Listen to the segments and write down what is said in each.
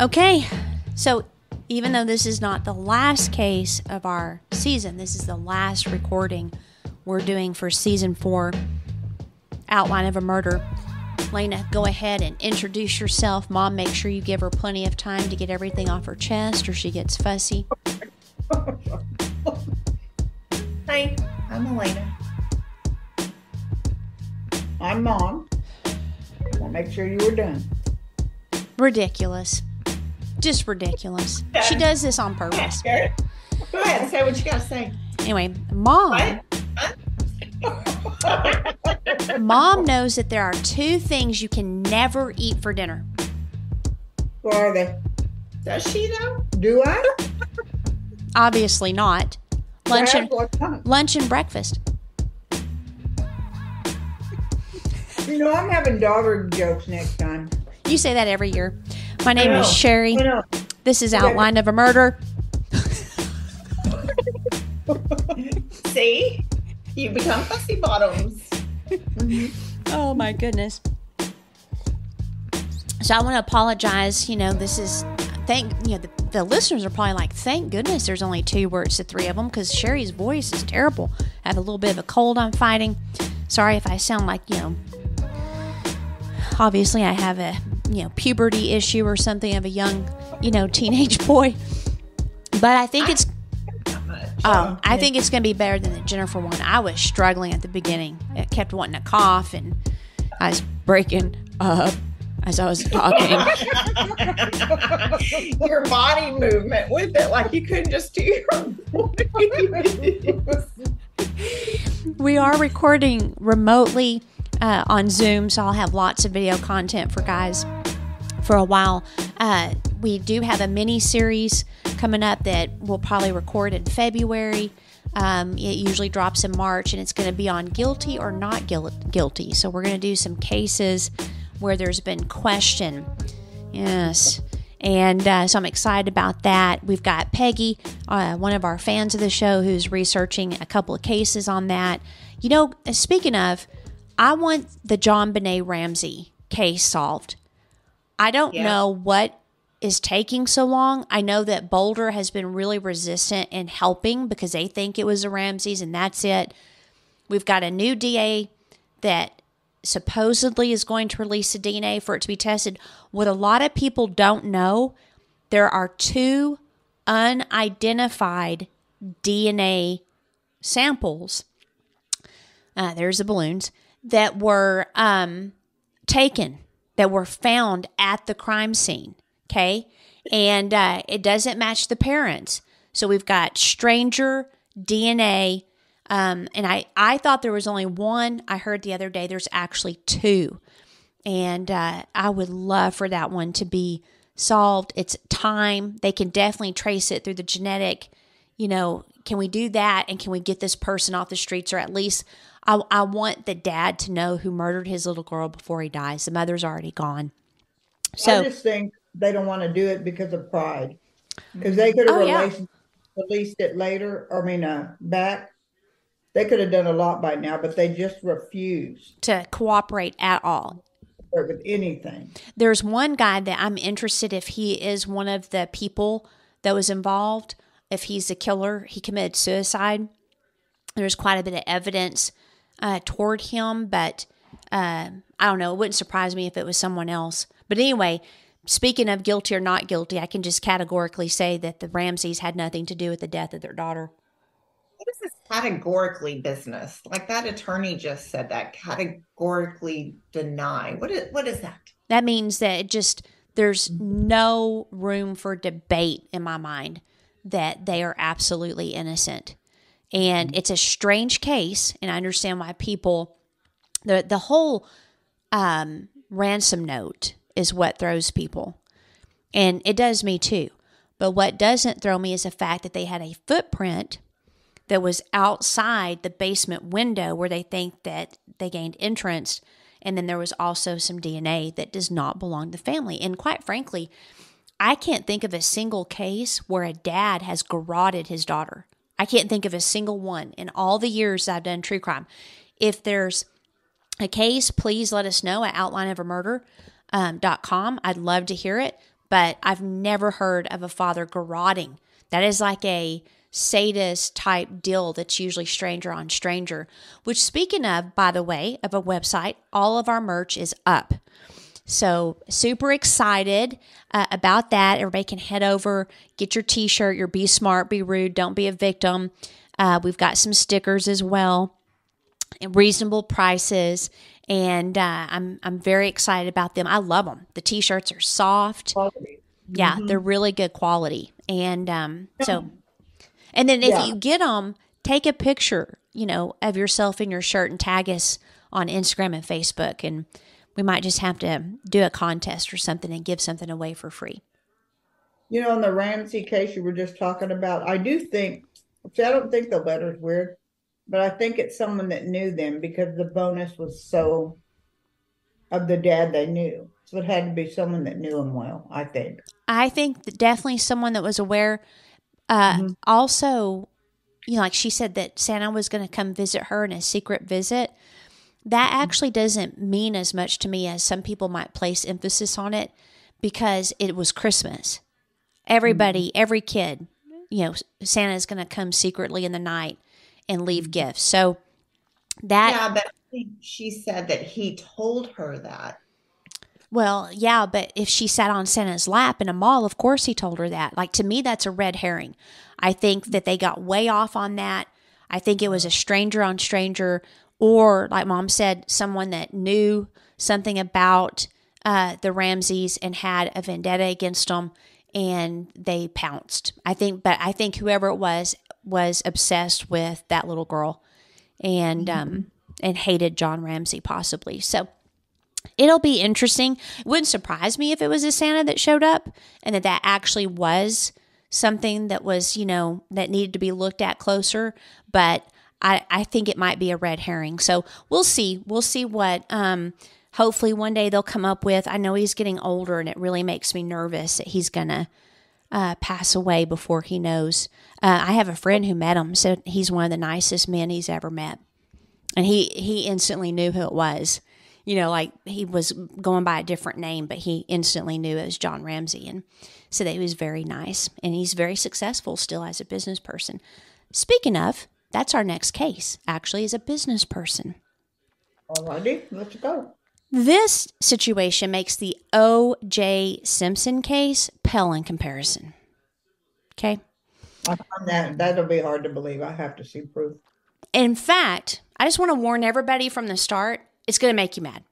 Okay, so even though this is not the last case of our season, this is the last recording we're doing for season 4, Outline of a Murder. Lena, go ahead and introduce yourself. Mom, make sure you give her plenty of time to get everything off her chest or she gets fussy. Hi, I'm Elena. I'm Mom. I'll make sure you were done. Ridiculous. Just ridiculous. She does this on purpose. Go ahead, say what you got to say. Anyway, Mom. Mom knows that there are 2 things you can never eat for dinner. What are they? Does she, though? Do I? Obviously not. Lunch and breakfast. You know, I'm having daughter jokes next time. You say that every year. My name is Sherry. This is Outline of a Murder. See? You become fussy bottoms. Oh my goodness. So I want to apologize. You know, this is the listeners are probably like, thank goodness there's only 2 words to 3 of them, because Sherry's voice is terrible. I have a little bit of a cold I'm fighting. Sorry if I sound like, obviously I have a, puberty issue or something of a young, teenage boy. But I think I think it's going to be better than the Jennifer one. I was struggling at the beginning. I kept wanting to cough, and I was breaking up as I was talking. Your body movement with it, like you couldn't just do your voice. We are recording remotely on Zoom, so I'll have lots of video content for guys for a while. We do have a mini series coming up that we'll probably record in February. It usually drops in March, and it's going to be on guilty or not guilty. So we're going to do some cases where there's been question. Yes. And so I'm excited about that. We've got Peggy, one of our fans of the show, who's researching a couple of cases on that. Speaking of, I want the JonBenet Ramsey case solved. I don't know what is taking so long. I know that Boulder has been really resistant in helping because they think it was the Ramseys and that's it. We've got a new DA that supposedly is going to release the DNA for it to be tested. What a lot of people don't know, there are 2 unidentified DNA samples. There's the balloons that were taken, that were found at the crime scene. Okay. And it doesn't match the parents. So we've got stranger DNA. And I thought there was only 1. I heard the other day there's actually 2. And I would love for that one to be solved. It's time. They can definitely trace it through the genetic. Can we do that? And can we get this person off the streets? Or at least I want the dad to know who murdered his little girl before he dies. The mother's already gone. So I just think they don't want to do it because of pride. Because they could have released it later. Back. They could have done a lot by now, but they just refuse to cooperate at all. With anything. There's one guy that I'm interested if he is one of the people that was involved. If he's the killer, he committed suicide. There's quite a bit of evidence toward him, but I don't know. It wouldn't surprise me if it was someone else. But anyway, speaking of guilty or not guilty, I can just categorically say that the Ramseys had nothing to do with the death of their daughter. What is this categorically business? Like that attorney just said that, categorically deny. What is that? That means that there's no room for debate in my mind that they are absolutely innocent. And it's a strange case, and I understand why people, the whole ransom note is what throws people. And it does me too. But what doesn't throw me is the fact that they had a footprint that was outside the basement window where they think that they gained entrance. And then there was also some DNA that does not belong to the family. And quite frankly, I can't think of a single case where a dad has garroted his daughter. I can't think of a single one in all the years I've done true crime. If there's a case, please let us know at outlineofamurder.com. I'd love to hear it. but I've never heard of a father garroting. That is like a sadist type deal that's usually stranger on stranger, which, speaking of, by the way, of a website, all of our merch is up. So super excited about that. Everybody can head over, get your t-shirt, your Be Smart, Be Rude, Don't Be a Victim. We've got some stickers as well, and reasonable prices. And I'm very excited about them. I love them. The t-shirts are soft. Quality. Yeah, they're really good quality. And and then if you get them, take a picture, of yourself in your shirt and tag us on Instagram and Facebook. And we might just have to do a contest or something and give something away for free. In the Ramsey case you were just talking about, I do think, I don't think the letter's weird, but I think it's someone that knew them because the bonus was so of the dad they knew. So it had to be someone that knew him well, I think. I think that definitely someone that was aware. Also, like she said that Santa was going to come visit her in a secret visit. That actually doesn't mean as much to me as some people might place emphasis on it, because it was Christmas. Everybody, every kid, Santa's going to come secretly in the night and leave gifts. So that... Yeah, but I think she said that he told her that. Well, yeah, but if she sat on Santa's lap in a mall, of course he told her that. Like, to me, that's a red herring. I think that they got way off on that. I think it was a stranger on stranger, or, like Mom said, someone that knew something about the Ramseys and had a vendetta against them, and they pounced. I think whoever it was obsessed with that little girl, and hated John Ramsey possibly. So it'll be interesting. It wouldn't surprise me if it was a Santa that showed up and that actually was something that was, that needed to be looked at closer. But I think it might be a red herring. So we'll see. We'll see what hopefully one day they'll come up with. I know he's getting older, and it really makes me nervous that he's going to pass away before he knows. I have a friend who met him, said he's one of the nicest men he's ever met. And he instantly knew who it was. Like he was going by a different name, but he instantly knew it was John Ramsey, and said that he was very nice, and he's very successful still as a business person. Speaking of, that's our next case, actually, is a business person. Alrighty, let's go. This situation makes the O.J. Simpson case pale in comparison. Okay? I find that'll be hard to believe. I have to see proof. In fact, I just want to warn everybody from the start, it's going to make you mad.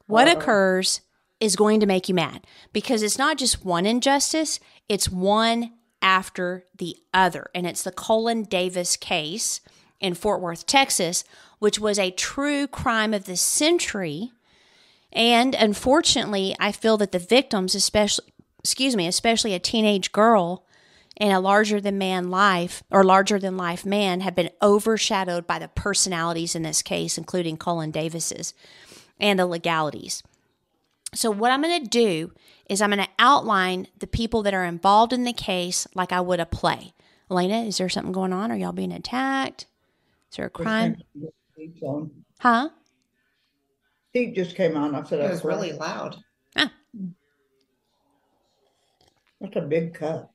What occurs is going to make you mad, because it's not just one injustice, it's one after the other. And it's the Cullen Davis case in Fort Worth, Texas, which was a true crime of the century. And unfortunately, I feel that the victims, especially a teenage girl and a larger than life man, have been overshadowed by the personalities in this case, including Cullen Davis's, and the legalities. So what I'm going to do is I'm going to outline the people that are involved in the case like I would a play. Elena, is there something going on? Are y'all being attacked? Is there a crime? Huh? Heat just came on. I said it was really loud. Ah. That's a big cup.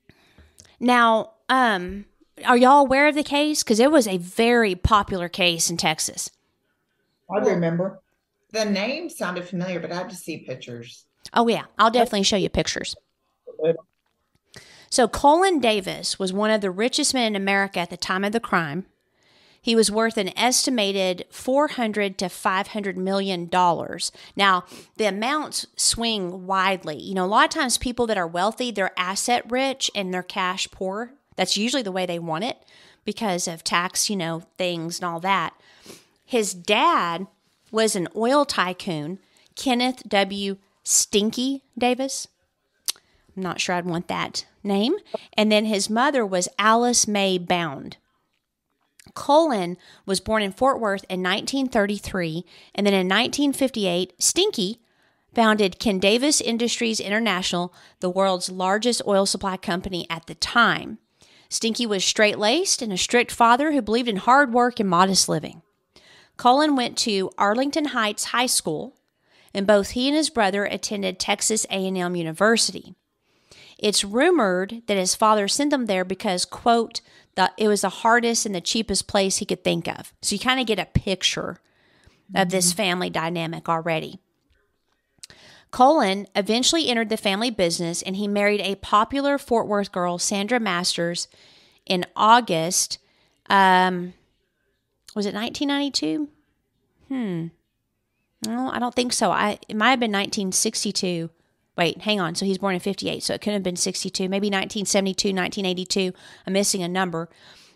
Now, are y'all aware of the case? Because it was a very popular case in Texas. I remember. The name sounded familiar, but I had to see pictures. Oh, yeah. I'll definitely show you pictures. So Cullen Davis was one of the richest men in America at the time of the crime. He was worth an estimated $400 to $500 million. Now, the amounts swing widely. A lot of times people that are wealthy, they're asset rich and they're cash poor. That's usually the way they want it because of tax, things and all that. His dad was an oil tycoon, Kenneth W. Stinky Davis. I'm not sure I'd want that name. And then his mother was Alice May Bound. Cullen was born in Fort Worth in 1933, and then in 1958, Stinky founded Ken Davis Industries International, the world's largest oil supply company at the time. Stinky was straight-laced and a strict father who believed in hard work and modest living. Cullen went to Arlington Heights High School, and both he and his brother attended Texas A&M University. It's rumored that his father sent him there because, quote, it was the hardest and the cheapest place he could think of. So you kind of get a picture of this family dynamic already. Cullen eventually entered the family business, and he married a popular Fort Worth girl, Sandra Masters, in August. Was it 1992? No, I don't think so. It might have been 1962. Wait, hang on. So he's born in 58, so it couldn't have been 62. Maybe 1972, 1982. I'm missing a number.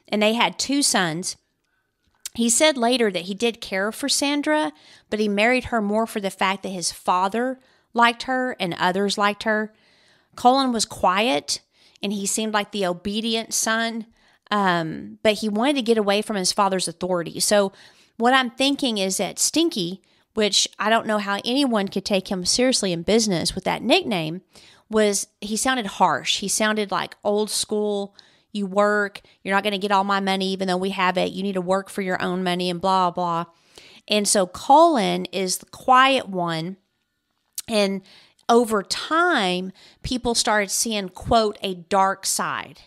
And they had 2 sons. He said later that he did care for Sandra, but he married her more for the fact that his father liked her and others liked her. Cullen was quiet, and he seemed like the obedient son, but he wanted to get away from his father's authority. So what I'm thinking is that Stinky, which I don't know how anyone could take him seriously in business with that nickname, he sounded harsh. He sounded like old school. You work, you're not going to get all my money even though we have it. You need to work for your own money and blah, blah. And so Cullen is the quiet one. And over time, people started seeing, quote, a dark side.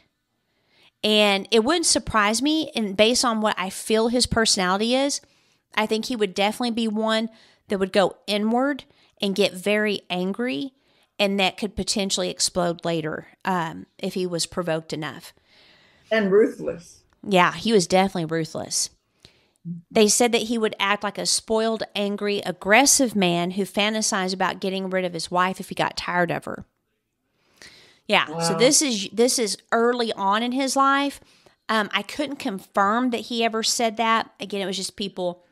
And it wouldn't surprise me, and based on what I feel his personality is, I think he would definitely be one that would go inward and get very angry, and that could potentially explode later if he was provoked enough. And ruthless. Yeah, he was definitely ruthless. They said that he would act like a spoiled, angry, aggressive man who fantasized about getting rid of his wife if he got tired of her. Yeah, wow. So this is early on in his life. I couldn't confirm that he ever said that. Again, it was just people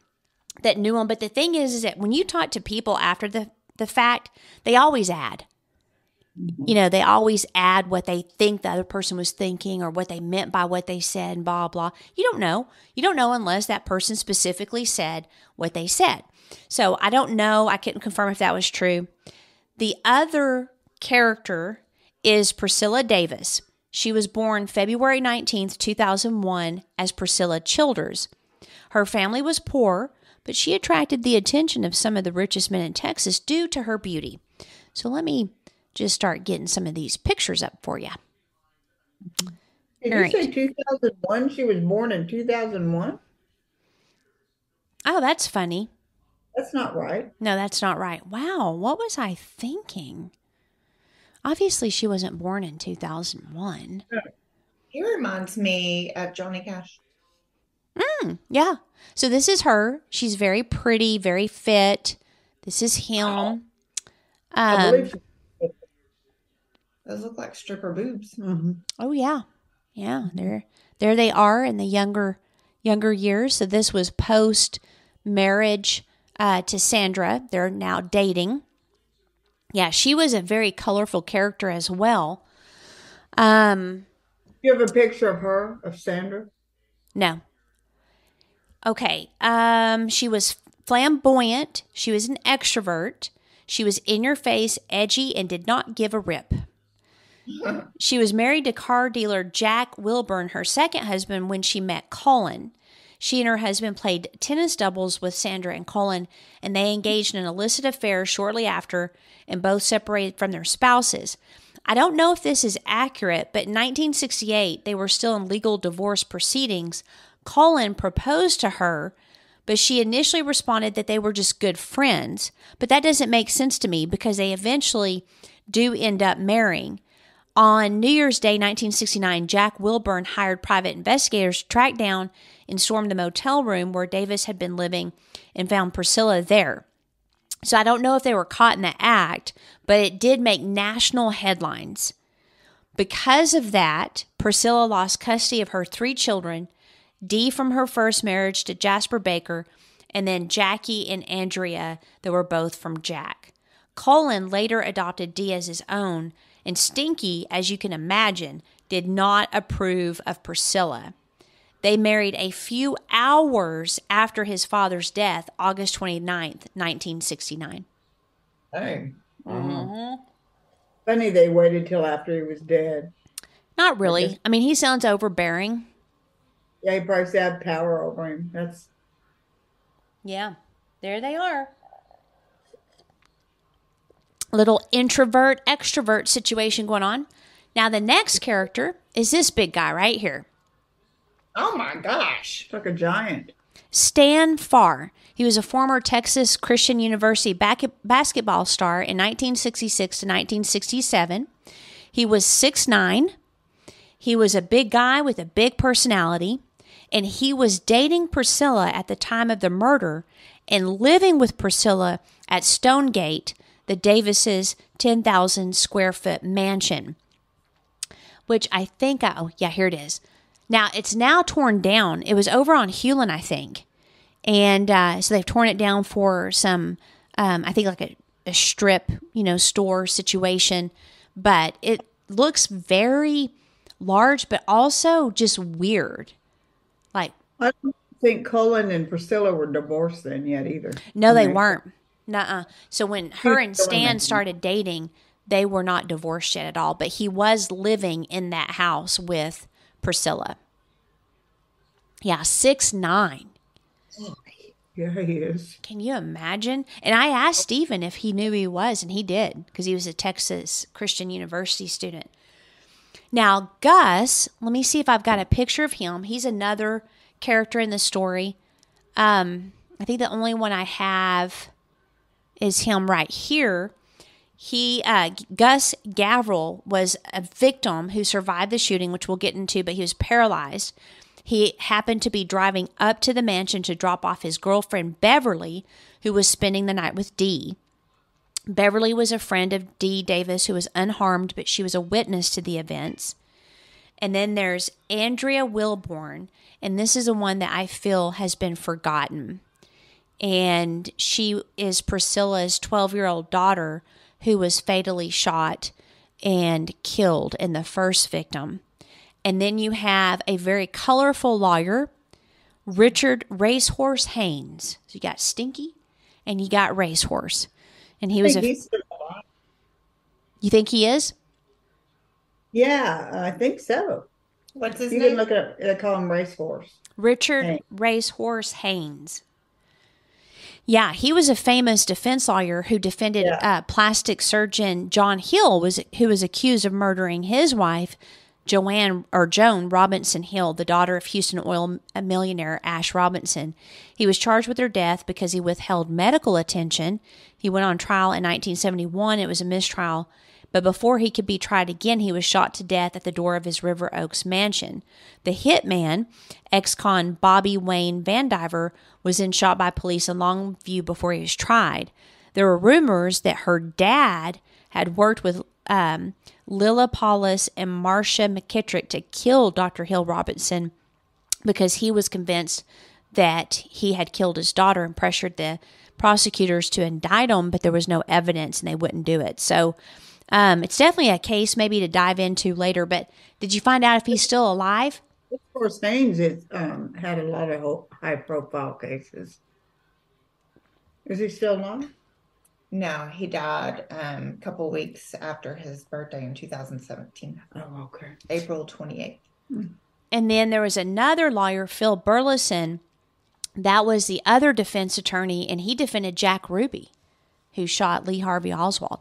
that knew him. But the thing is that when you talk to people after the fact, they always add. You know, they always add what they think the other person was thinking or what they meant by what they said and blah, blah. You don't know. You don't know unless that person specifically said what they said. So I don't know. I couldn't confirm if that was true. The other character is Priscilla Davis. She was born February 19th, 2001 as Priscilla Childers. Her family was poor, but she attracted the attention of some of the richest men in Texas due to her beauty. So let me just start getting some of these pictures up for you. Did you say 2001? She was born in 2001? Oh, that's funny. That's not right. No, that's not right. Wow, what was I thinking? Obviously, she wasn't born in 2001. He reminds me of Johnny Cash. Yeah. So this is her. She's very pretty, very fit. This is him. I believe those look like stripper boobs. Mm-hmm. Oh yeah, yeah. There they are in the younger years. So this was post marriage to Sandra. They're now dating. Yeah, she was a very colorful character as well. You have a picture of her, of Sandra? No. Okay. She was flamboyant. She was an extrovert. She was in your face, edgy, and did not give a rip. She was married to car dealer Jack Wilburn, her second husband, when she met Cullen. She and her husband played tennis doubles with Sandra and Cullen, and they engaged in an illicit affair shortly after, and both separated from their spouses. I don't know if this is accurate, but in 1968, they were still in legal divorce proceedings. Cullen proposed to her, but she initially responded that they were just good friends. But that doesn't make sense to me because they eventually do end up marrying. On New Year's Day, 1969, Jack Wilburn hired private investigators to track down and storm the motel room where Davis had been living and found Priscilla there. So I don't know if they were caught in the act, but it did make national headlines. Because of that, Priscilla lost custody of her 3 children, Dee from her first marriage to Jasper Baker, and then Jackie and Andrea that were both from Jack. Cullen later adopted Dee as his own, and Stinky, as you can imagine, did not approve of Priscilla. They married a few hours after his father's death, August 29th, 1969. Hey. Funny they waited till after he was dead. Not really. I mean, he sounds overbearing. Yeah, he probably had power over him. Yeah, there they are. Little introvert, extrovert situation going on. Now, the next character is this big guy right here, Oh my gosh. It's like a giant. Stan Farr. He was a former Texas Christian University basketball star in 1966 to 1967. He was 6'9". He was a big guy with a big personality, and he was dating Priscilla at the time of the murder and living with Priscilla at Stonegate, the Davises' 10,000 square foot mansion, which I think, here it is. Now, it's now torn down. It was over on Hewlin, I think. And so they've torn it down for some, I think like a strip, store situation. But it looks very large, but also just weird. Like, I don't think Cullen and Priscilla were divorced then yet either. no, they weren't. Nuh-uh. So when her and Stan started dating, they were not divorced yet at all. But he was living in that house with Priscilla. Yeah, 6'9". Yeah, he is. Can you imagine? And I asked Stephen if he knew who he was, and he did, because he was a Texas Christian University student. Now, Gus, let me see if I've got a picture of him. He's another character in the story. I think the only one I have is him right here. Gus Gavril was a victim who survived the shooting, which we'll get into, but he was paralyzed. He happened to be driving up to the mansion to drop off his girlfriend, Beverly, who was spending the night with Dee. Beverly was a friend of Dee Davis, who was unharmed, but she was a witness to the events. And then there's Andrea Wilborn, and this is the one that I feel has been forgotten. And she is Priscilla's 12-year-old daughter, who was fatally shot and killed in the first victim. And then you have a very colorful lawyer, Richard Racehorse Haynes. So you got Stinky and you got Racehorse. And he was he's still alive. You think he is? Yeah, I think so. What's his You name? can look it up. They call him Racehorse. Richard Haynes. Racehorse Haynes. Yeah, he was a famous defense lawyer who defended plastic surgeon John Hill, who was accused of murdering his wife, Joan Robinson Hill, the daughter of Houston oil millionaire Ash Robinson. He was charged with her death because he withheld medical attention. He went on trial in 1971. It was a mistrial. But before he could be tried again, he was shot to death at the door of his River Oaks mansion. The hitman, ex-con Bobby Wayne Vandiver, was then shot by police in Longview before he was tried. There were rumors that her dad had worked with Lila Paulus and Marcia McKittrick to kill Dr. Hill Robinson because he was convinced that he had killed his daughter and pressured the prosecutors to indict him, but there was no evidence and they wouldn't do it. So it's definitely a case maybe to dive into later, but did you find out if he's still alive? Of course, Haynes had a lot of high-profile cases. Is he still alive? No, he died a couple weeks after his birthday in 2017. Oh, okay. April 28th. And then there was another lawyer, Phil Burleson. That was the other defense attorney, and he defended Jack Ruby, who shot Lee Harvey Oswald.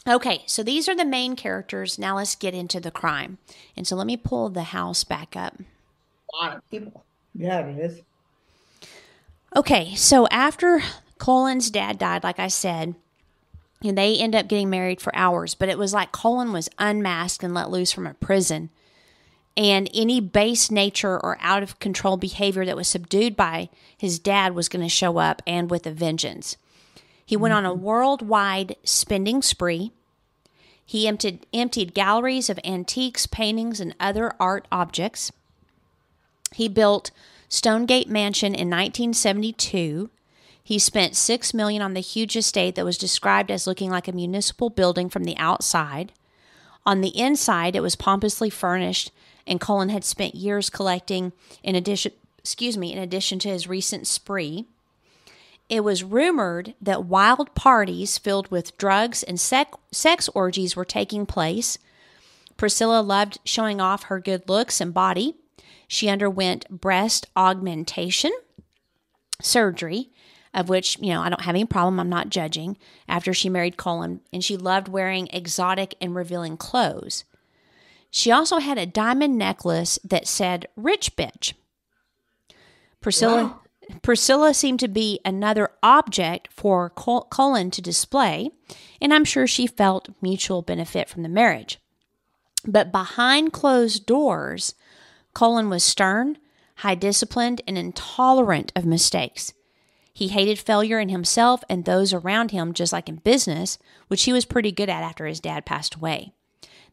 Okay, so these are the main characters. Now let's get into the crime. And so let me pull the house back up. A lot of people. Yeah, it is. Okay, so after Cullen's dad died, like I said, and they end up getting married for hours, but it was like Cullen was unmasked and let loose from a prison. And any base nature or out of control behavior that was subdued by his dad was going to show up, and with a vengeance. He went on a worldwide spending spree. He emptied galleries of antiques, paintings, and other art objects. He built Stonegate Mansion in 1972. He spent $6 million on the huge estate that was described as looking like a municipal building from the outside. On the inside, it was pompously furnished, and Cullen had spent years collecting in addition to his recent spree. It was rumored that wild parties filled with drugs and sex orgies were taking place. Priscilla loved showing off her good looks and body. She underwent breast augmentation surgery. of which, I don't have any problem. I'm not judging, after she married Cullen, and she loved wearing exotic and revealing clothes. She also had a diamond necklace that said "rich bitch." Priscilla Wow. Priscilla seemed to be another object for Cullen to display, and I'm sure she felt mutual benefit from the marriage. But behind closed doors, Cullen was stern, high disciplined, and intolerant of mistakes. He hated failure in himself and those around him, just like in business, which he was pretty good at after his dad passed away.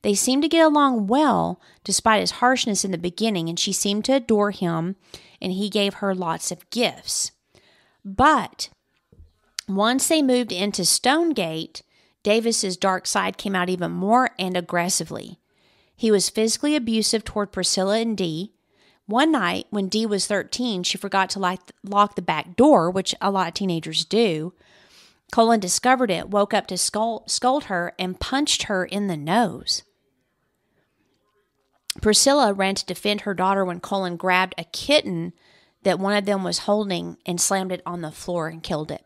They seemed to get along well despite his harshness in the beginning, and she seemed to adore him, and he gave her lots of gifts. But once they moved into Stonegate, Davis's dark side came out even more and aggressively. He was physically abusive toward Priscilla and Dee. One night, when Dee was 13, she forgot to lock the back door, which a lot of teenagers do. Cullen discovered it, woke up to scold her, and punched her in the nose. Priscilla ran to defend her daughter when Cullen grabbed a kitten that one of them was holding and slammed it on the floor and killed it.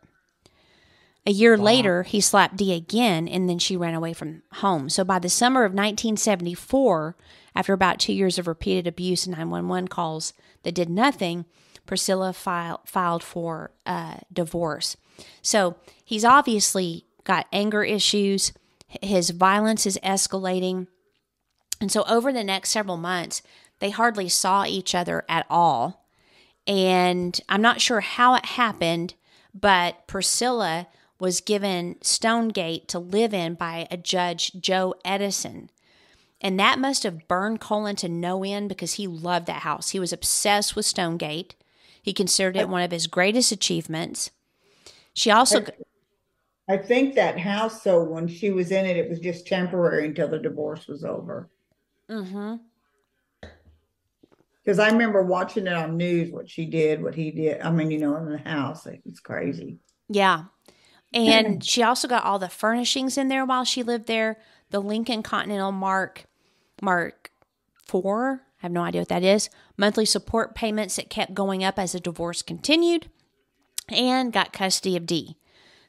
A year later, he slapped Dee again, and then she ran away from home. So by the summer of 1974, after about 2 years of repeated abuse and 911 calls that did nothing, Priscilla filed for divorce. So he's obviously got anger issues. His violence is escalating. And so over the next several months, they hardly saw each other at all. And I'm not sure how it happened, but Priscilla was given Stonegate to live in by a judge, Joe Edison. And that must have burned Cullen to no end because he loved that house. He was obsessed with Stonegate. He considered it one of his greatest achievements. She also... I think that house, so when she was in it, it was just temporary until the divorce was over. Mm-hmm. Because I remember watching it on news, what she did, what he did. I mean, in the house, it's crazy. Yeah. And she also got all the furnishings in there while she lived there. The Lincoln Continental Mark IV, I have no idea what that is, monthly support payments that kept going up as the divorce continued, and got custody of Dee.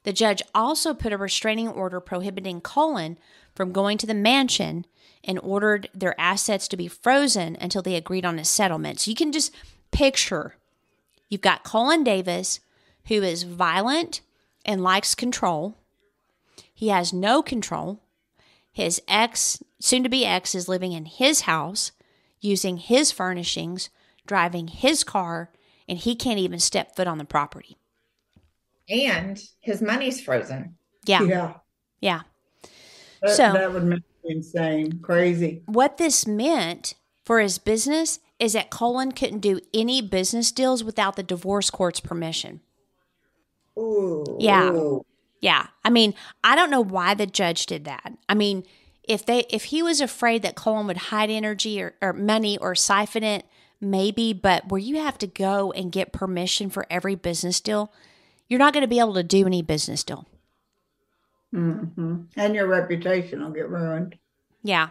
The judge also put a restraining order prohibiting Cullen from going to the mansion and ordered their assets to be frozen until they agreed on a settlement. So you can just picture, you've got Cullen Davis, who is violent and likes control. He has no control. His ex, soon-to-be ex, is living in his house, using his furnishings, driving his car, and he can't even step foot on the property. And his money's frozen. Yeah. That would make me insane, crazy. What this meant for his business is that Cullen couldn't do any business deals without the divorce court's permission. Ooh. Yeah. Ooh. Yeah. I mean, I don't know why the judge did that. I mean, if he was afraid that Cullen would hide energy or money or siphon it, maybe, but where you have to go and get permission for every business deal, you're not going to be able to do any business deal. Mm-hmm. And your reputation will get ruined. Yeah.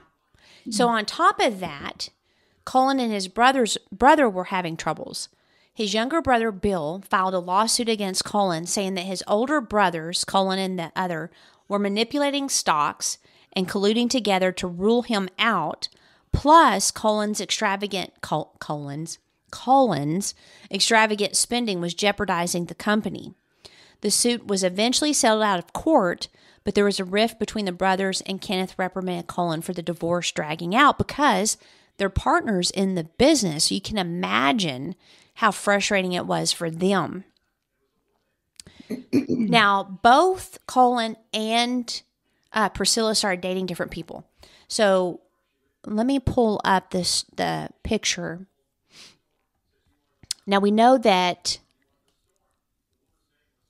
So on top of that, Cullen and his brother were having troubles. His younger brother, Bill, filed a lawsuit against Cullen saying that his older brothers, Cullen and the other, were manipulating stocks and colluding together to rule him out, plus Cullen's extravagant spending was jeopardizing the company. The suit was eventually settled out of court, but there was a rift between the brothers, and Kenneth reprimanded Cullen for the divorce dragging out because they're partners in the business. So you can imagine how frustrating it was for them. Now, both Cullen and Priscilla started dating different people. So let me pull up the picture. Now, we know that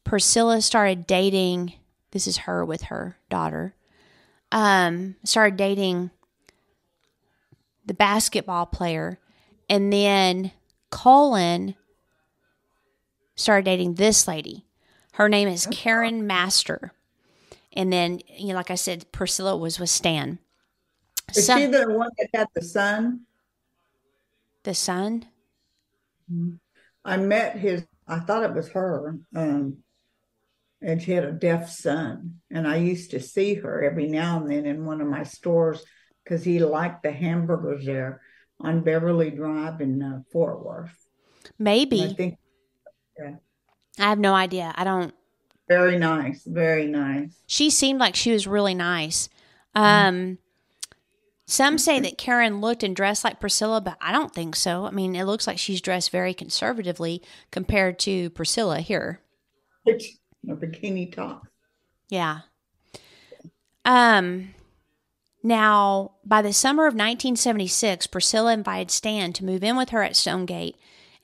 Priscilla started dating, this is her with her daughter, started dating the basketball player, and then Cullen started dating this lady. Her name is Karen Master. And then, like I said, Priscilla was with Stan. Is she the one that had the son? The son? I thought it was her. and she had a deaf son. And I used to see her every now and then in one of my stores because he liked the hamburgers there on Beverly Drive in Fort Worth. And I Maybe. think, yeah, I have no idea. I don't. very nice, very nice. She seemed like she was really nice. Some say that Karen looked and dressed like Priscilla, but I don't think so. I mean, it looks like she's dressed very conservatively compared to Priscilla here. Which, a bikini top. Yeah. Now, by the summer of 1976, Priscilla invited Stan to move in with her at Stonegate,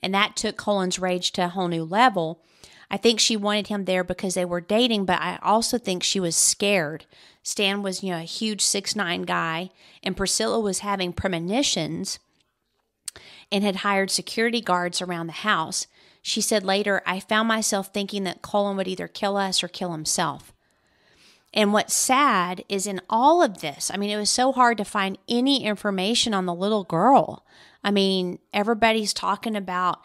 and that took Cullen's rage to a whole new level. I think she wanted him there because they were dating, but I also think she was scared. Stan was, a huge 6'9" guy, and Priscilla was having premonitions and had hired security guards around the house. She said later, I found myself thinking that Cullen would either kill us or kill himself. And what's sad is in all of this, I mean, it was so hard to find any information on the little girl. I mean, everybody's talking about,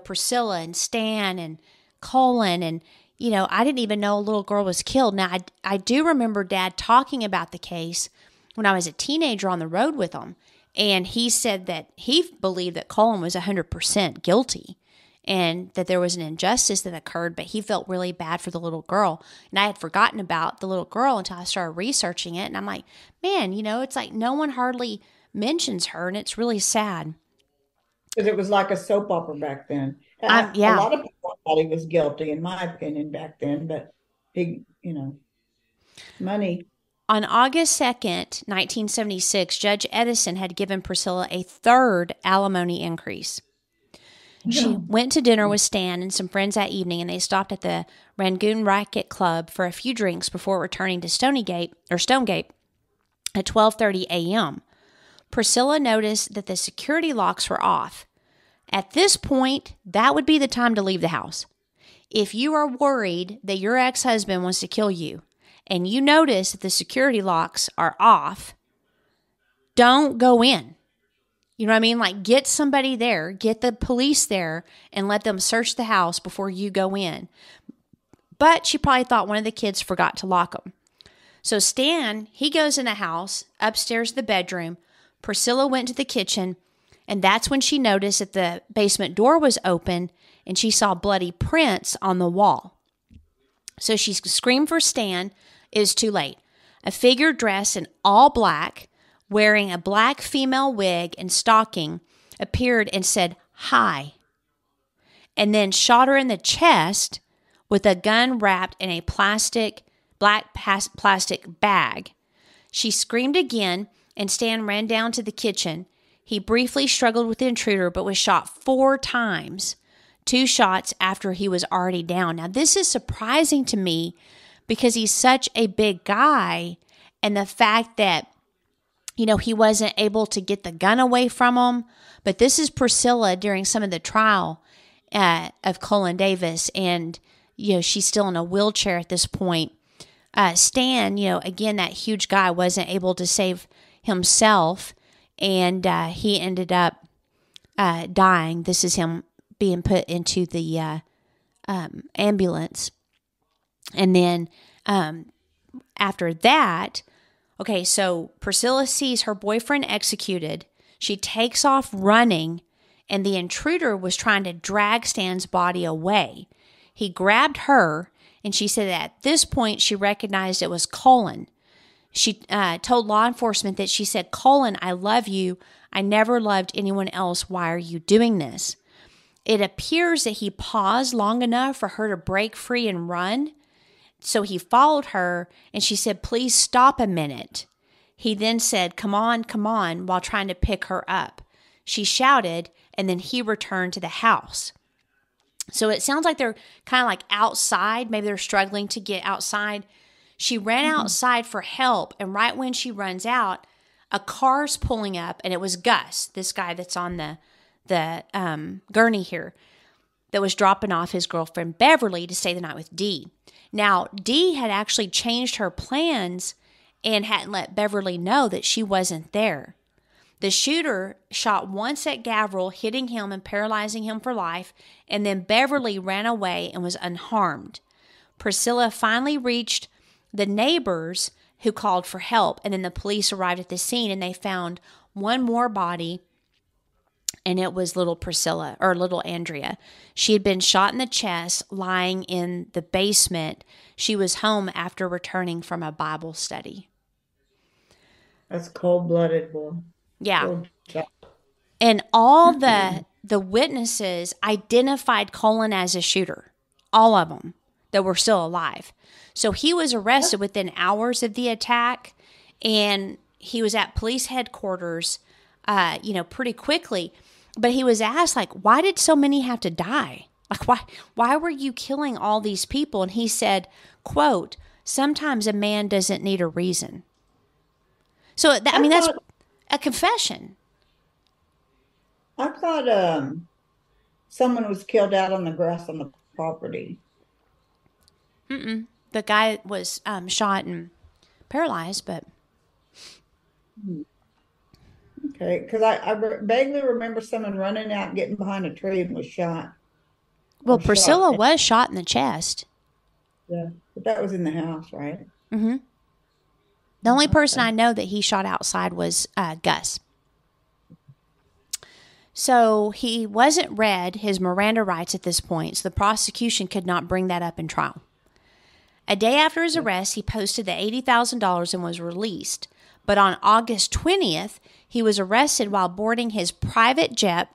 Priscilla and Stan and Cullen, and, I didn't even know a little girl was killed. Now, I do remember Dad talking about the case when I was a teenager on the road with him. And he said that he believed that Cullen was 100% guilty and that there was an injustice that occurred, but he felt really bad for the little girl. And I had forgotten about the little girl until I started researching it. And I'm like, man, it's like no one hardly mentions her, and it's really sad. Because it was like a soap opera back then. Yeah. A lot of people thought he was guilty, in my opinion, back then, but he, money. On August 2nd, 1976, Judge Edison had given Priscilla a third alimony increase. She went to dinner with Stan and some friends that evening, and they stopped at the Rangoon Racket Club for a few drinks before returning to Stonegate at 12:30 a.m. Priscilla noticed that the security locks were off. At this point, that would be the time to leave the house. If you are worried that your ex-husband wants to kill you, and you notice that the security locks are off, don't go in. You know what I mean? Like, get somebody there, get the police there, and let them search the house before you go in. But she probably thought one of the kids forgot to lock them. So Stan, he goes in the house, upstairs to the bedroom. Priscilla went to the kitchen, and that's when she noticed that the basement door was open, and she saw bloody prints on the wall. So she screamed for Stan. It was too late. A figure dressed in all black, wearing a black female wig and stocking, appeared and said, "Hi," and then shot her in the chest with a gun wrapped in a black plastic bag. She screamed again, and Stan ran down to the kitchen. He briefly struggled with the intruder, but was shot 4 times, 2 shots after he was already down. Now, this is surprising to me because he's such a big guy, and the fact that he wasn't able to get the gun away from him. But this is Priscilla during some of the trial of Cullen Davis. And, she's still in a wheelchair at this point. Stan, again, that huge guy wasn't able to save himself. And he ended up dying. This is him being put into the ambulance. And then after that, okay, so Priscilla sees her boyfriend executed. She takes off running, and the intruder was trying to drag Stan's body away. He grabbed her, and she said that at this point she recognized it was Cullen. She told law enforcement that she said, "Cullen, I love you. I never loved anyone else. Why are you doing this?" It appears that he paused long enough for her to break free and run. So he followed her, and she said, "Please stop a minute." He then said, come on," while trying to pick her up. She shouted, and then he returned to the house. So it sounds like they're kind of like outside. Maybe they're struggling to get outside. She ran outside for help, and right when she runs out, a car's pulling up, and it was Gus, this guy that's on the gurney here, that was dropping off his girlfriend Beverly to stay the night with Dee. Now, Dee had actually changed her plans and hadn't let Beverly know that she wasn't there. The shooter shot once at Gavril, hitting him and paralyzing him for life, and then Beverly ran away and was unharmed. Priscilla finally reached the neighbors who called for help, and then the police arrived at the scene and they found one more body, and it was little Priscilla, or little Andrea. She had been shot in the chest, lying in the basement. She was home after returning from a Bible study. That's cold-blooded, boy. Yeah. Cold job. And all the witnesses identified Cullen as a shooter, all of them that were still alive. So he was arrested within hours of the attack, and he was at police headquarters, pretty quickly. But he was asked, like, why did so many have to die? Like, why were you killing all these people? And he said, quote, sometimes a man doesn't need a reason. So, that's a confession. I thought someone was killed out on the grass on the property. The guy was shot and paralyzed, but... Okay, because I vaguely remember someone running out, getting behind a tree, and was shot. Well, Priscilla was shot in the chest. Yeah, but that was in the house, right? Mm-hmm. The only person I know that he shot outside was Gus. So he wasn't read his Miranda rights at this point, so the prosecution could not bring that up in trial. A day after his arrest, he posted the $80,000 and was released. But on August 20th, he was arrested while boarding his private jet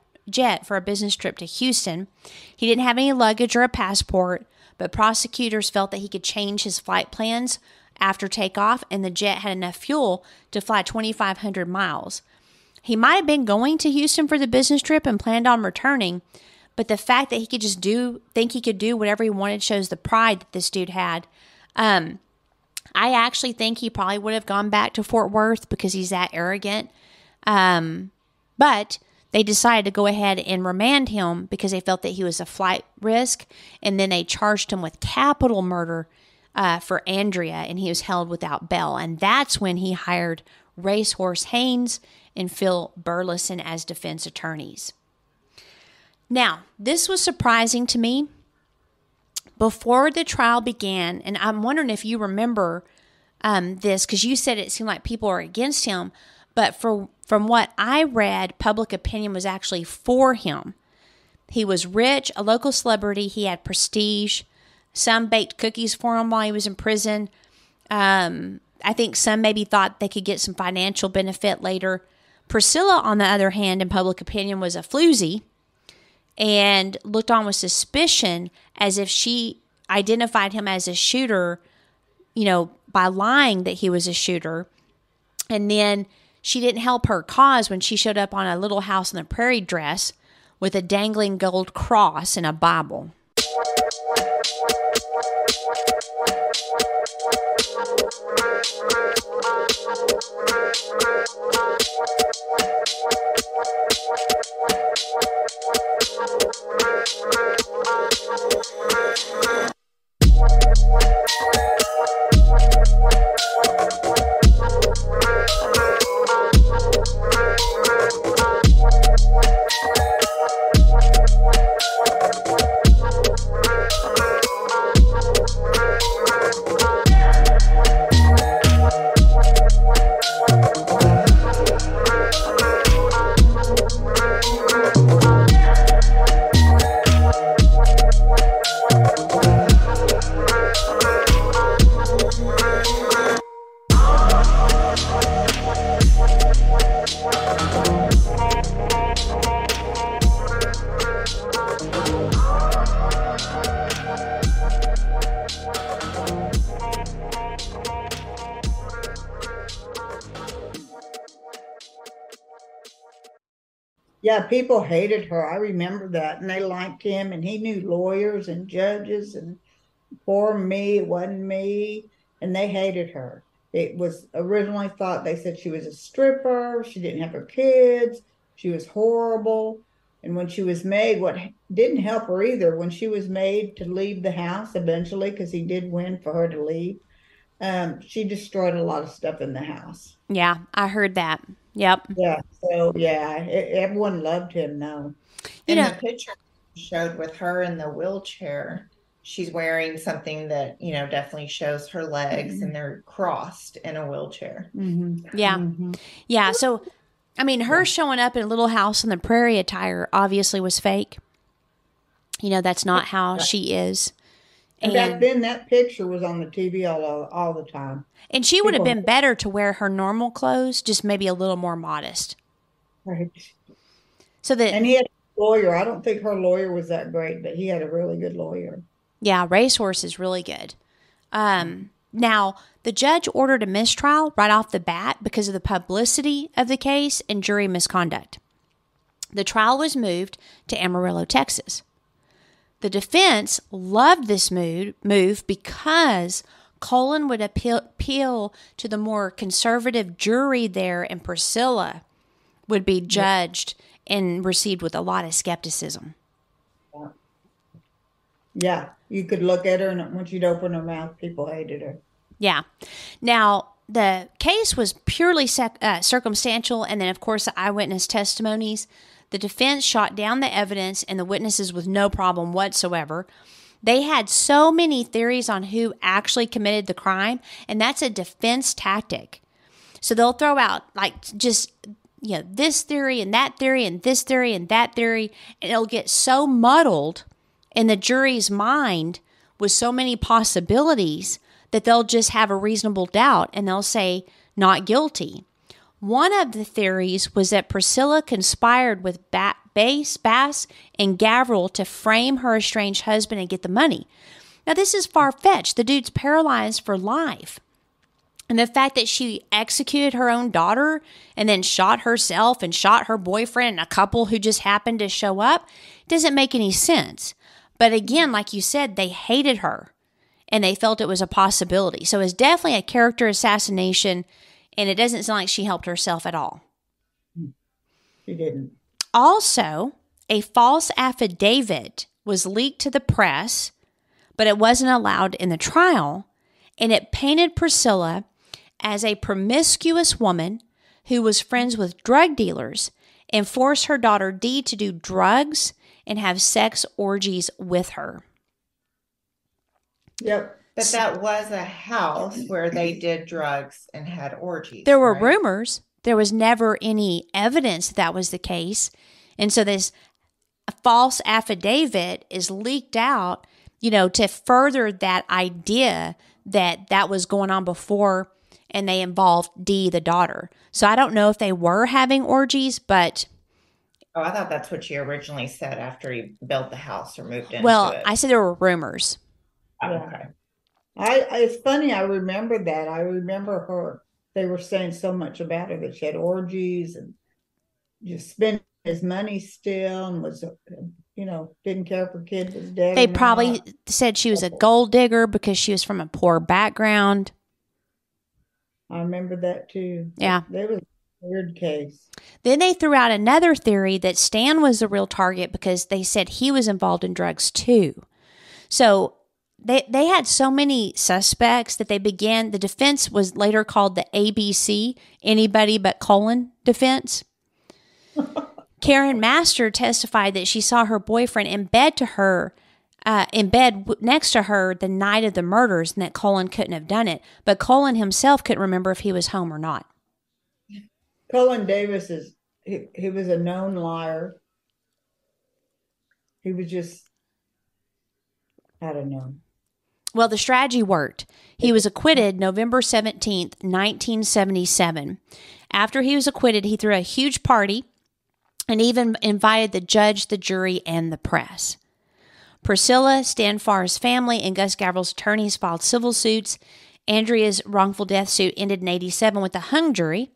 for a business trip to Houston. He didn't have any luggage or a passport, but prosecutors felt that he could change his flight plans after takeoff, and the jet had enough fuel to fly 2,500 miles. He might have been going to Houston for the business trip and planned on returning, but the fact that he could just think he could do whatever he wanted shows the pride that this dude had. I actually think he probably would have gone back to Fort Worth because he's that arrogant. But they decided to go ahead and remand him because they felt that he was a flight risk. And then they charged him with capital murder for Andrea, and he was held without bail. And that's when he hired Racehorse Haynes and Phil Burleson as defense attorneys. Now, this was surprising to me. Before the trial began, and I'm wondering if you remember this, because you said it seemed like people are against him, but from what I read, public opinion was actually for him. He was rich, a local celebrity, he had prestige. Some baked cookies for him while he was in prison. I think some maybe thought they could get some financial benefit later. Priscilla, on the other hand, in public opinion, was a floozy and looked on with suspicion as if she identified him as a shooter, by lying that he was a shooter. And then she didn't help her cause when she showed up on a little house on the prairie dress with a dangling gold cross and a Bible. Yeah, people hated her. I remember that. And they liked him, and he knew lawyers and judges, and poor me, it wasn't me. And they hated her. It was originally thought, they said she was a stripper. She didn't have her kids. She was horrible. And when she was made, what didn't help her either, when she was made to leave the house eventually, because he did win for her to leave, she destroyed a lot of stuff in the house. Yeah, I heard that. Yep. Yeah. So yeah, everyone loved him though. And the picture showed with her in the wheelchair, she's wearing something that, definitely shows her legs and they're crossed in a wheelchair. Yeah. Yeah. So, I mean, her showing up in a little house on the prairie attire obviously was fake. That's not how she is. And back then, that picture was on the TV all the time. And she would have been better to wear her normal clothes, just maybe a little more modest. Right. And he had a lawyer. I don't think her lawyer was that great, but he had a really good lawyer. Yeah, Racehorse is really good. Now, the judge ordered a mistrial right off the bat because of the publicity of the case and jury misconduct. The trial was moved to Amarillo, Texas. The defense loved this move because Cullen would appeal to the more conservative jury there, and Priscilla would be judged and received with a lot of skepticism. Yeah, you could look at her, and once you'd open her mouth, people hated her. Yeah. Now, the case was purely circumstantial, and then, of course, the eyewitness testimonies. The defense shot down the evidence and the witnesses with no problem whatsoever. They had so many theories on who actually committed the crime, and that's a defense tactic. So they'll throw out this theory and that theory and this theory and that theory, and it'll get so muddled in the jury's mind with so many possibilities that they'll just have a reasonable doubt and they'll say not guilty. One of the theories was that Priscilla conspired with Bass and Gavril to frame her estranged husband and get the money. Now, this is far-fetched. The dude's paralyzed for life. And the fact that she executed her own daughter and then shot herself and shot her boyfriend and a couple who just happened to show up doesn't make any sense. But again, like you said, they hated her and they felt it was a possibility. So it's definitely a character assassination, and it doesn't sound like she helped herself at all. She didn't. Also, a false affidavit was leaked to the press, but it wasn't allowed in the trial, and it painted Priscilla as a promiscuous woman who was friends with drug dealers and forced her daughter Dee to do drugs and have sex orgies with her. Yep. But that was a house where they did drugs and had orgies. There were rumors. There was never any evidence that was the case. And so this false affidavit is leaked out, to further that idea that was going on before, and they involved Dee, the daughter. So I don't know if they were having orgies, but... Oh, I thought that's what she originally said after he built the house or moved into it. Well, I said there were rumors. Oh, okay. It's funny, I remember that. I remember her, they were saying so much about her, that she had orgies and just spent his money still and was, didn't care if her kid was dead. They probably said she was a gold digger because she was from a poor background. I remember that too. Yeah. That was a weird case. Then they threw out another theory that Stan was the real target because they said he was involved in drugs too. So They had so many suspects that the defense was later called the ABC, anybody but Cullen defense. Karen Master testified that she saw her boyfriend in bed next to her the night of the murders, and that Cullen couldn't have done it. But Cullen himself couldn't remember if he was home or not. Cullen Davis he was a known liar. He was just, I don't know. Well, the strategy worked. He was acquitted November 17th, 1977. After he was acquitted, he threw a huge party and even invited the judge, the jury, and the press. Priscilla, Stan Farr's family, and Gus Gavril's attorneys filed civil suits. Andrea's wrongful death suit ended in 1987 with a hung jury.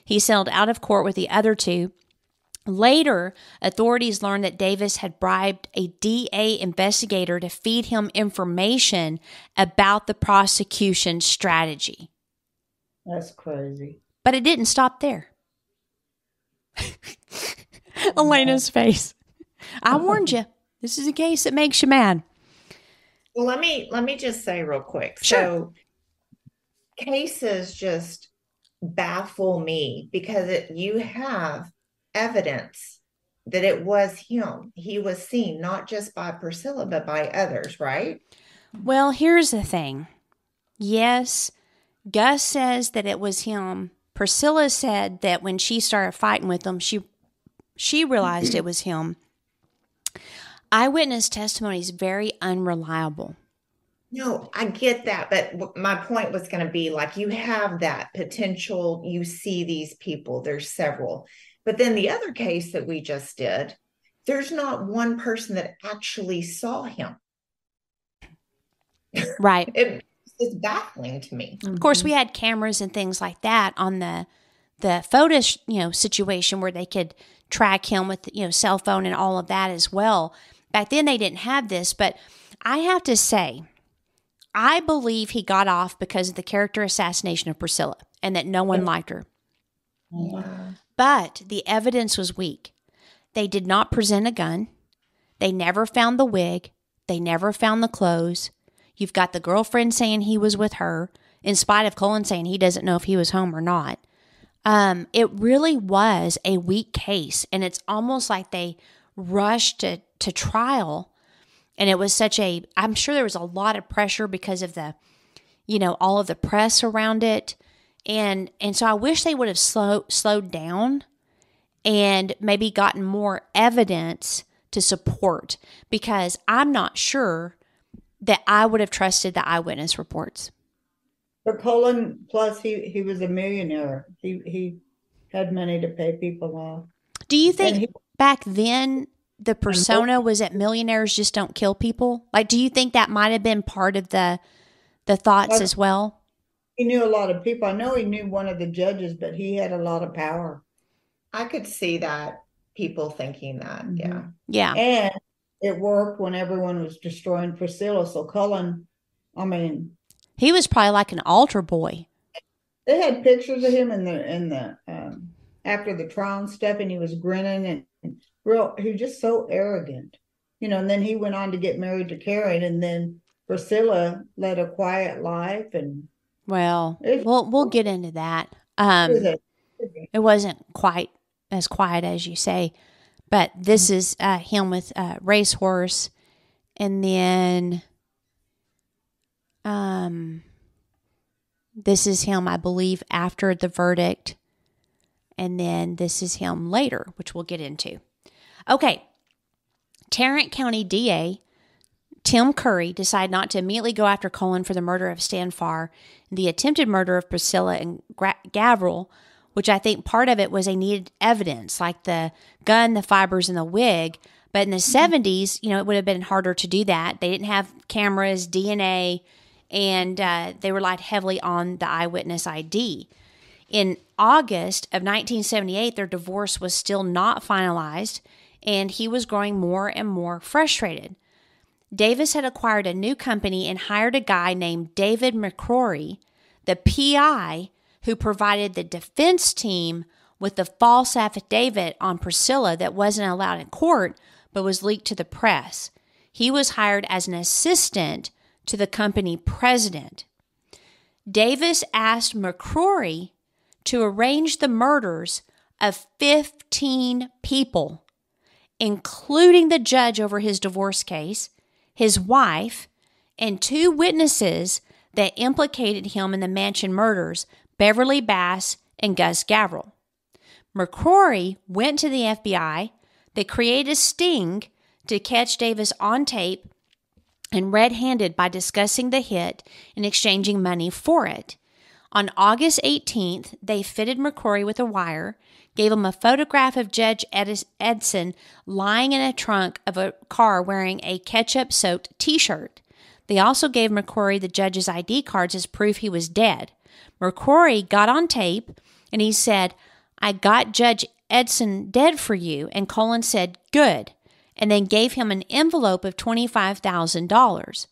He settled out of court with the other two. Later, authorities learned that Davis had bribed a DA investigator to feed him information about the prosecution's strategy. That's crazy. But it didn't stop there. Elena's face. I warned you. This is a case that makes you mad. Well, let me just say real quick. Sure. So cases just baffle me because you have evidence that it was him. He was seen not just by Priscilla, but by others, right? Well, here's the thing. Yes, Gus says that it was him. Priscilla said that when she started fighting with him, she realized it was him. Eyewitness testimony is very unreliable. No, I get that. But my point was going to be like, you have that potential. You see these people, there's several. But then the other case that we just did, there's not one person that actually saw him. Right. It's baffling to me. Of course, we had cameras and things like that on the photo, situation where they could track him with, cell phone and all of that as well. Back then, they didn't have this, but I have to say, I believe he got off because of the character assassination of Priscilla and that no one liked her. Yeah. But the evidence was weak. They did not present a gun. They never found the wig. They never found the clothes. You've got the girlfriend saying he was with her, in spite of Cullen saying he doesn't know if he was home or not. It really was a weak case, and it's almost like they rushed to trial. And it was I'm sure there was a lot of pressure because of the, all of the press around it. And so I wish they would have slowed down and maybe gotten more evidence to support, because I'm not sure that I would have trusted the eyewitness reports. But Cullen, plus he was a millionaire. He had money to pay people off. Do you think back then the persona was that millionaires just don't kill people? Like, do you think that might have been part of the thoughts as well? He knew a lot of people. I know he knew one of the judges, but he had a lot of power. I could see that, people thinking that. Yeah. Yeah. And it worked when everyone was destroying Priscilla. So Cullen, he was probably like an altar boy. They had pictures of him in the after the trial and stuff, and he was grinning and he was just so arrogant, and then he went on to get married to Karen, and then Priscilla led a quiet life, and we'll get into that. It wasn't quite as quiet as you say, but this is him with Racehorse, and then this is him, I believe, after the verdict, and then this is him later, which we'll get into. Okay, Tarrant County DA Tim Curry decided not to immediately go after Cullen for the murder of Stan Farr, the attempted murder of Priscilla and Gavril, which I think part of it was they needed evidence, like the gun, the fibers, and the wig. But in the 70s, it would have been harder to do that. They didn't have cameras, DNA, and they relied heavily on the eyewitness ID. In August of 1978, their divorce was still not finalized, and he was growing more and more frustrated. Davis had acquired a new company and hired a guy named David McCrory, the PI who provided the defense team with the false affidavit on Priscilla that wasn't allowed in court but was leaked to the press. He was hired as an assistant to the company president. Davis asked McCrory to arrange the murders of 15 people, including the judge over his divorce case, his wife, and 2 witnesses that implicated him in the mansion murders, Beverly Bass and Gus Gavril. McCrory went to the FBI. They created a sting to catch Davis on tape and red-handed by discussing the hit and exchanging money for it. On August 18th, they fitted McCrory with a wire, gave him a photograph of Judge Edson lying in a trunk of a car wearing a ketchup-soaked T-shirt. They also gave McCrory the judge's ID cards as proof he was dead. McCrory got on tape, and he said, "I got Judge Edson dead for you," and Cullen said, "Good," and then gave him an envelope of $25,000.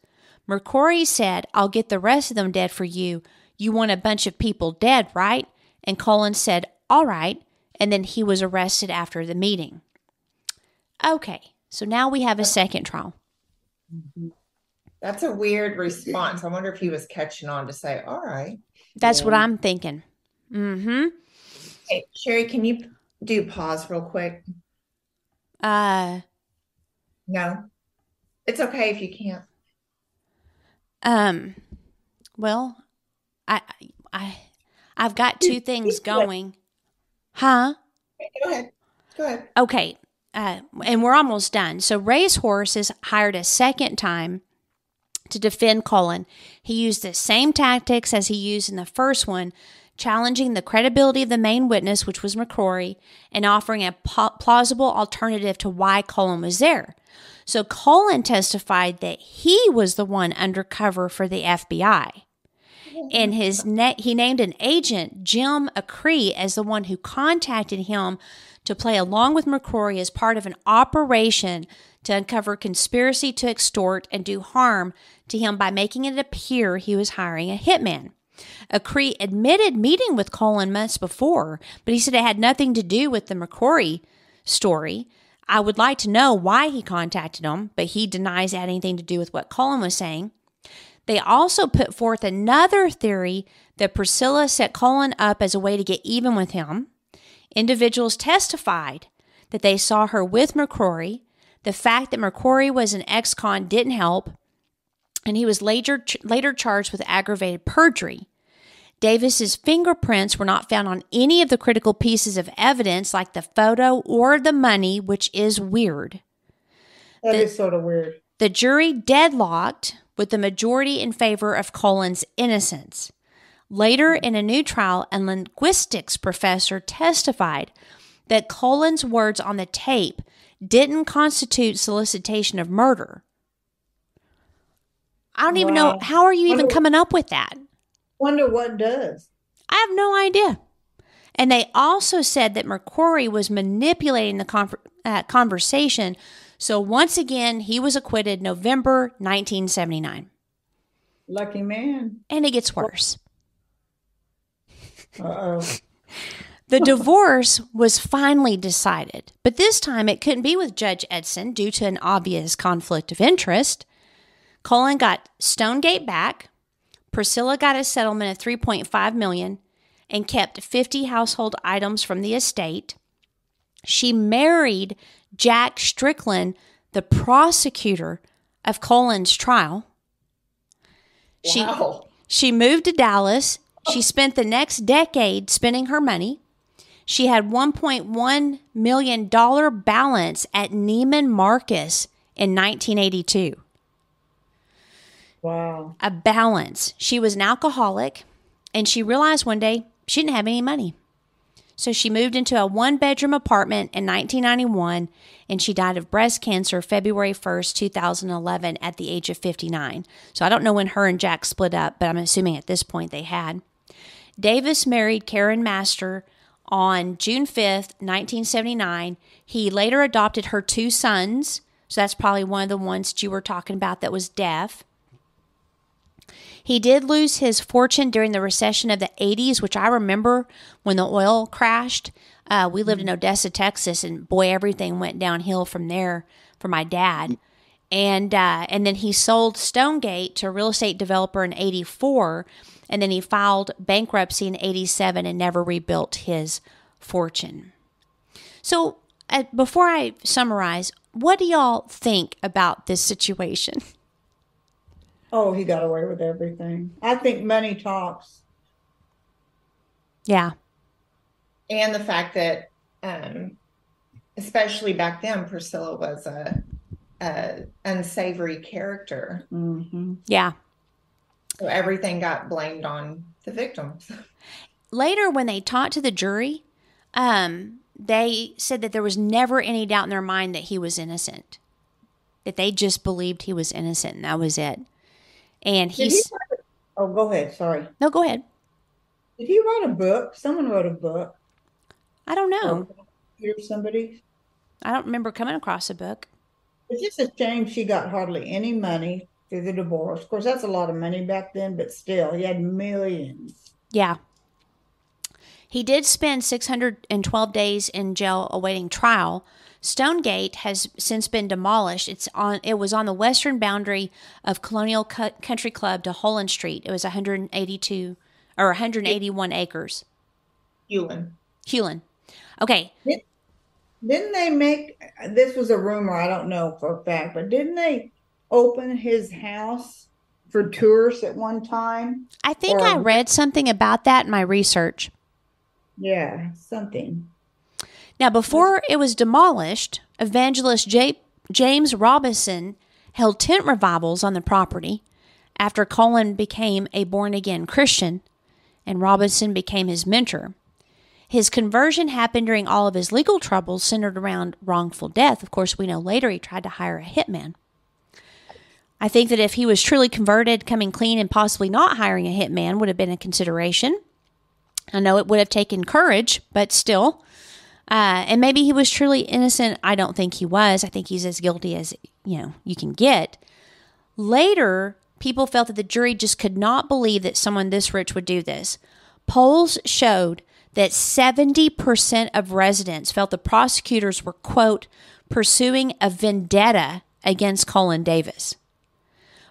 McCrory said, "I'll get the rest of them dead for you. You want a bunch of people dead, right?" And Cullen said, "All right," and then he was arrested after the meeting. Okay, so now we have a second trial. That's a weird response. I wonder if he was catching on to say, all right. That's what I'm thinking. Mm-hmm. Hey, Sherry, can you do pause real quick? No, it's okay if you can't. Well, I, I've got two things going. Huh? Go ahead. Go ahead. Okay. And we're almost done. So Racehorse is hired a second time to defend Cullen. He used the same tactics as he used in the first one, challenging the credibility of the main witness, which was McCrory, and offering a plausible alternative to why Cullen was there. So Cullen testified that he was the one undercover for the FBI. And he named an agent, Jim Acree, as the one who contacted him to play along with McCrory as part of an operation to uncover conspiracy to extort and do harm to him by making it appear he was hiring a hitman. Acree admitted meeting with Cullen months before, but he said it had nothing to do with the McCrory story. I would like to know why he contacted him, but he denies it had anything to do with what Cullen was saying. They also put forth another theory that Priscilla set Cullen up as a way to get even with him. Individuals testified that they saw her with McCrory. The fact that McCrory was an ex-con didn't help, and he was later charged with aggravated perjury. Davis's fingerprints were not found on any of the critical pieces of evidence like the photo or the money, which is weird. That is sort of weird. The jury deadlocked with the majority in favor of Cullen's innocence. Later in a new trial, a linguistics professor testified that Cullen's words on the tape didn't constitute solicitation of murder. I don't even know. How are you even coming up with that? Wonder what does. I have no idea. And they also said that McCrory was manipulating the conversation. So once again, he was acquitted November 1979. Lucky man. And it gets worse. Uh-oh. The divorce was finally decided, but this time it couldn't be with Judge Edson due to an obvious conflict of interest. Cullen got Stonegate back. Priscilla got a settlement of $3.5 million and kept 50 household items from the estate. She married Jack Strickland, the prosecutor of Cullen's trial. Wow. She moved to Dallas. She spent the next decade spending her money. She had $1.1 million balance at Neiman Marcus in 1982. Wow. A balance. She was an alcoholic, and she realized one day she didn't have any money. So she moved into a one-bedroom apartment in 1991, and she died of breast cancer February 1st, 2011 at the age of 59. So I don't know when her and Jack split up, but I'm assuming at this point they had. Davis married Karen Master on June 5th, 1979. He later adopted her two sons. So that's probably one of the ones that you were talking about that was deaf. He did lose his fortune during the recession of the 80s, which I remember when the oil crashed. We lived in Odessa, Texas, and boy, everything went downhill from there for my dad. And then he sold Stonegate to a real estate developer in 84, and then he filed bankruptcy in 87 and never rebuilt his fortune. So before I summarize, what do y'all think about this situation? Oh, he got away with everything. I think money talks. Yeah. And the fact that, especially back then, Priscilla was a unsavory character. Mm-hmm. Yeah. So everything got blamed on the victims. Later, when they talked to the jury, they said that there was never any doubt in their mind that he was innocent. That they just believed he was innocent, and that was it. And Oh, go ahead. Sorry. No, go ahead. Did he write a book? Someone wrote a book. I don't know. Or somebody. I don't remember coming across a book. It's just a shame she got hardly any money through the divorce. Of course, that's a lot of money back then, but still, he had millions. Yeah. He did spend 612 days in jail awaiting trial. Stonegate has since been demolished. It was on the western boundary of Colonial Country Club to Holland Street. It was 181 acres. Hewlin. Okay. Didn't they make, this was a rumor, I don't know for a fact, but didn't they open his house for tourists at one time? I think I Or, read something about that in my research. yeah, something. Now, before it was demolished, evangelist James Robinson held tent revivals on the property after Cullen became a born-again Christian and Robinson became his mentor. His conversion happened during all of his legal troubles centered around wrongful death. Of course, we know later he tried to hire a hitman. I think that if he was truly converted, coming clean and possibly not hiring a hitman would have been a consideration. I know it would have taken courage, but still. And maybe he was truly innocent. I don't think he was. I think he's as guilty as, you can get. Later, people felt that the jury just could not believe that someone this rich would do this. Polls showed that 70% of residents felt the prosecutors were, quote, pursuing a vendetta against Cullen Davis.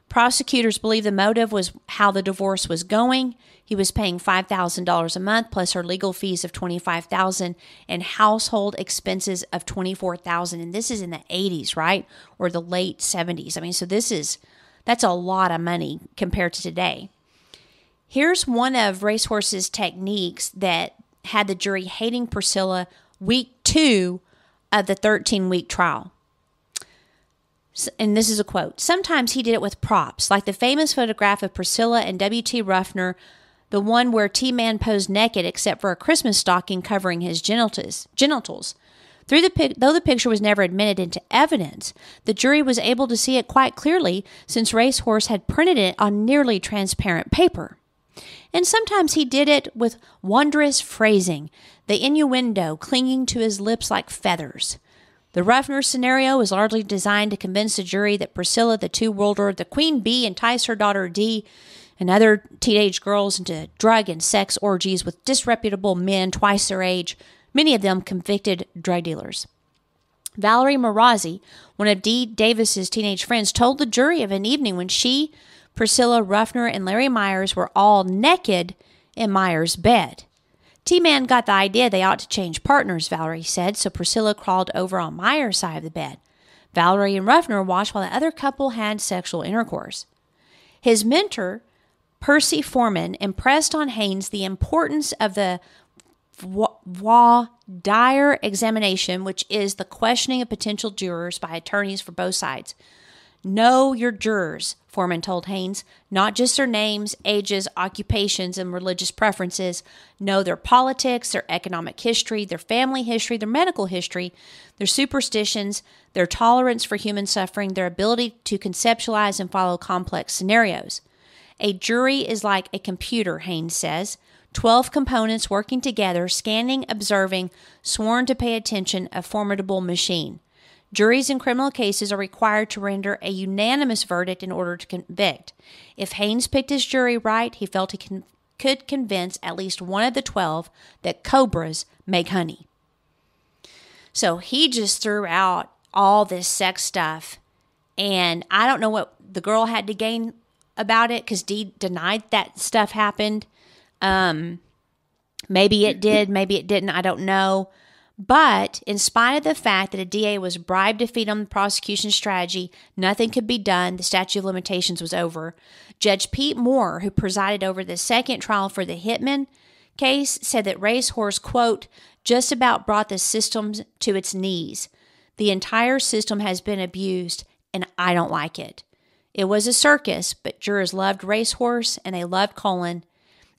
Prosecutors believe the motive was how the divorce was going. He was paying $5,000 a month plus her legal fees of $25,000 and household expenses of $24,000. And this is in the 80s, right? Or the late 70s. I mean, so that's a lot of money compared to today. Here's one of Racehorse's techniques that had the jury hating Priscilla week 2 of the 13-week trial. And this is a quote. Sometimes he did it with props, like the famous photograph of Priscilla and W.T. Ruffner, the one where T-Man posed naked except for a Christmas stocking covering his genitals. Though the picture was never admitted into evidence, the jury was able to see it quite clearly since Racehorse had printed it on nearly transparent paper. And sometimes he did it with wondrous phrasing, the innuendo clinging to his lips like feathers. The Ruffner scenario was largely designed to convince the jury that Priscilla, the two-worlder, the Queen Bee, enticed her daughter Dee and other teenage girls into drug and sex orgies with disreputable men twice their age, many of them convicted drug dealers. Valerie Marazzi, one of Dee Davis's teenage friends, told the jury of an evening when she, Priscilla, Ruffner, and Larry Myers were all naked in Myers' bed. T-Man got the idea they ought to change partners, Valerie said, so Priscilla crawled over on Myers' side of the bed. Valerie and Ruffner watched while the other couple had sexual intercourse. His mentor, Percy Foreman, impressed on Haynes the importance of the voir dire examination, which is the questioning of potential jurors by attorneys for both sides. Know your jurors, Foreman told Haynes, not just their names, ages, occupations, and religious preferences. Know their politics, their economic history, their family history, their medical history, their superstitions, their tolerance for human suffering, their ability to conceptualize and follow complex scenarios. A jury is like a computer, Haynes says. 12 components working together, scanning, observing, sworn to pay attention, a formidable machine. Juries in criminal cases are required to render a unanimous verdict in order to convict. If Haynes picked his jury right, he felt he could convince at least one of the 12 that cobras make honey. So he just threw out all this sex stuff, and I don't know what the girl had to gain about it because Dee denied that stuff happened. Maybe it did, maybe it didn't, I don't know. But in spite of the fact that a DA was bribed to feed on the prosecution's strategy, nothing could be done. The statute of limitations was over. Judge Pete Moore, who presided over the second trial for the Hitman case, said that Racehorse, quote, just about brought the system to its knees. The entire system has been abused, and I don't like it. It was a circus, but jurors loved Racehorse, and they loved Cullen.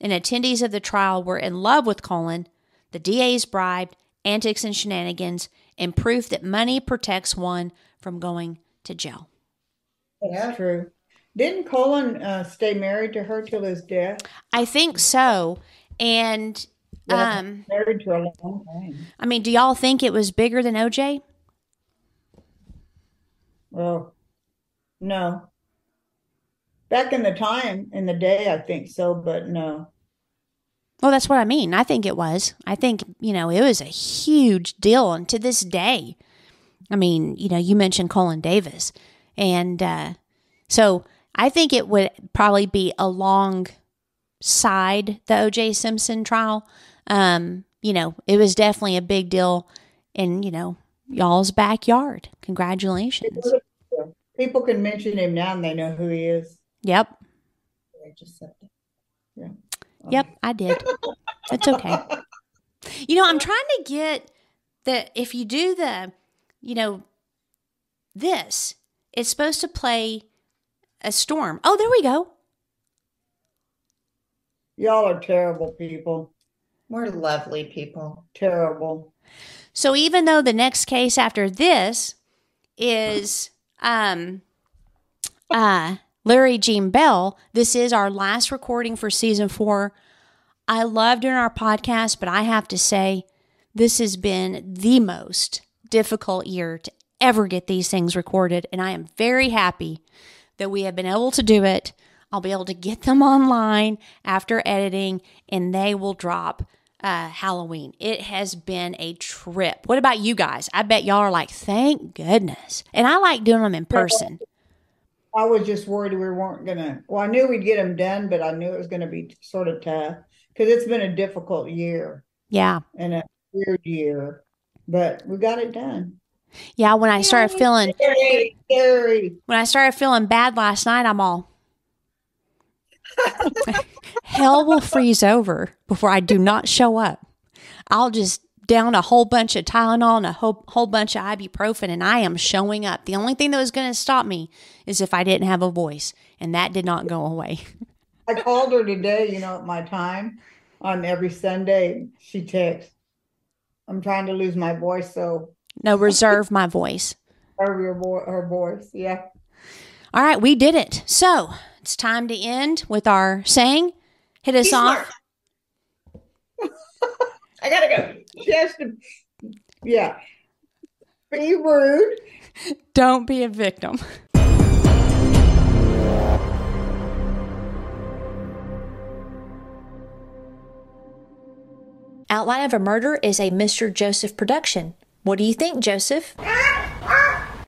And attendees of the trial were in love with Cullen. The DA's bribed, antics and shenanigans, and proof that money protects one from going to jail. That's true. Didn't Cullen stay married to her till his death? I think so. And married to a long time. I mean, do y'all think it was bigger than OJ? Well, no. Back in the day, I think so, but no. Well, that's what I mean. I think it was. I think, it was a huge deal. And to this day, I mean, you mentioned Cullen Davis. And so I think it would probably be alongside the O.J. Simpson trial. It was definitely a big deal. And, y'all's backyard. Congratulations. People can mention him now and they know who he is. Yep. I just said that. Yeah. Yep, I did. It's okay. I'm trying to get if you do this, it's supposed to play a storm. Oh, there we go. Y'all are terrible people. We're lovely people. Terrible. So even though the next case after this is Larry Jean Bell, this is our last recording for season 4. I love doing our podcast, but I have to say this has been the most difficult year to ever get these things recorded, and I am very happy that we have been able to do it. I'll be able to get them online after editing, and they will drop Halloween. It has been a trip. What about you guys? I bet y'all are like, thank goodness. And I like doing them in person. I was just worried we weren't going to, I knew we'd get them done, but I knew it was going to be sort of tough because it's been a difficult year. Yeah. And a weird year, but we got it done. Yeah. When I started feeling scary. When I started feeling bad last night, I'm all, hell will freeze over before I do not show up. I'll just down a whole bunch of Tylenol and a whole bunch of ibuprofen, and I am showing up. The only thing that was going to stop me is if I didn't have a voice, and that did not go away. I called her today, at my time on every Sunday. She texts, I'm trying to lose my voice, so. No, reserve my voice. Her voice, yeah. All right, we did it. So it's time to end with our saying. Hit us off. I gotta go. Just, yeah. Be rude. Don't be a victim. Outline of a Murder is a Mr. Joseph production. What do you think, Joseph?